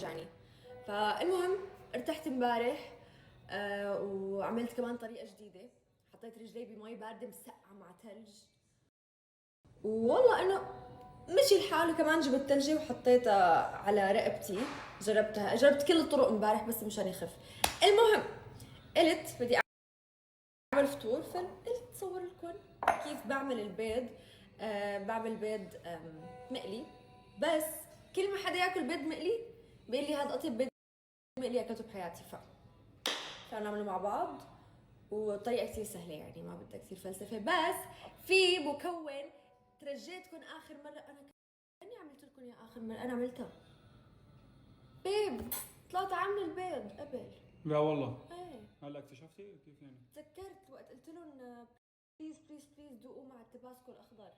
بيوجعني. فالمهم ارتحت امبارح. وعملت كمان طريقة جديدة، حطيت رجلي بمي باردة مسقعة مع ثلج، والله انه مشي الحال. وكمان جبت ثلجة وحطيتها على رقبتي، جربت كل الطرق امبارح بس مشان يخف. المهم قلت بدي اعمل فطور، فقلت صور لكم كيف بعمل البيض. بعمل بيض مقلي، بس كل ما حدا ياكل بيض مقلي بيقول لي هذا اطيب بيض مقلي اكلته بحياتي. تعالوا نعمله مع بعض، وطريقة كتير سهلة يعني ما بدها كتير فلسفة. بس في مكون ترجيتكم آخر مرة، أنا كأني عملت لكم إياه آخر مرة، أنا عملتها بيب. طلعت عاملة البيض قبل. لا والله. ايه هلا اكتشفتي كيف يعني؟ تذكرت وقت قلت لهم بليز بليز بليز دوقوا مع التباسكو الأخضر.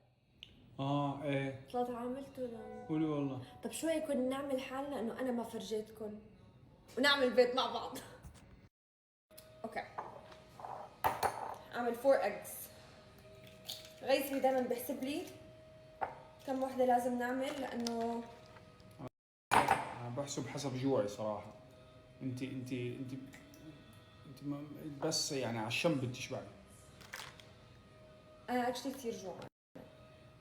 ايه طلعت عملته لهم. قولي والله. طب شوي كنا نعمل حالنا إنه أنا ما فرجيتكم ونعمل بيض مع بعض. أوكي، أعمل 4 eggs. غيثي دائما بحسب لي كم وحدة لازم نعمل لأنه انا بحسب حسب جوعي صراحه. انت بس يعني على الشم بتشبعي. أنا أكشلي كثير جوعان.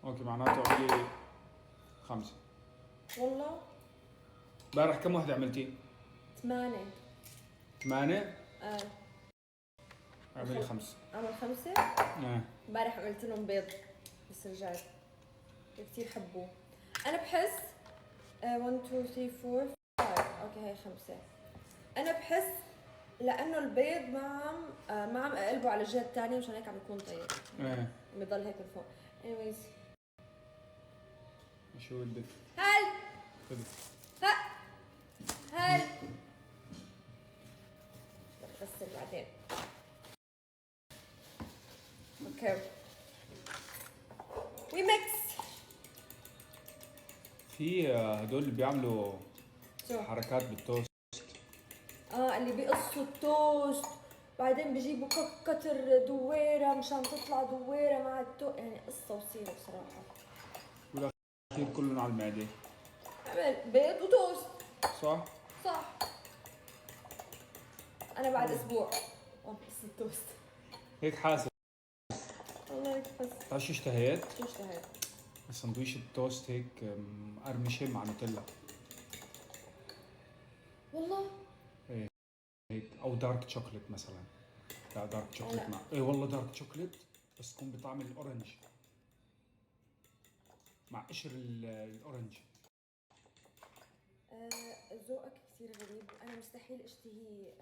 اوكي معناته اعملي 5. والله امبارح كم وحده عملتي؟ 8. 8. آه. اعملي 5. أعمل 5. ايه امبارح عملت لهم بيض بس رجعت كثير حبوه. أنا بحس 1 2 3 4 5. أوكي هاي 5. أنا بحس لأنه البيض ما عم أقلبه على الجهة الثانية مشان هيك عم يكون طيب. ايه بضل هيك من فوق. anyways شو بدك؟ هل خذي. هل بغسل بعدين. اوكي وي ميكس. في هدول اللي بيعملوا شو؟ حركات بالتوست. اللي بيقصوا التوست بعدين بيجيبوا كتر دويرة مشان تطلع دويرة مع التوست، يعني قصة وسيرة بصراحة. بالاخير كلهم على المعده. عمل بيض وتوست. صح؟ صح. أنا بعد أسبوع قصة التوست. هيك حاسب. والله هيك بس. بتعرف شو اشتهيت؟ شو اشتهيت؟ سندويشة توست هيك مقرمشة مع نوتيلا. والله هيك او دارك شوكليت مثلا. لا دارك شوكليت لا. مع والله دارك شوكليت بس تكون بطعم الاورنج مع قشر الاورنج. ذوقك كثير غريب، أنا مستحيل أشتهي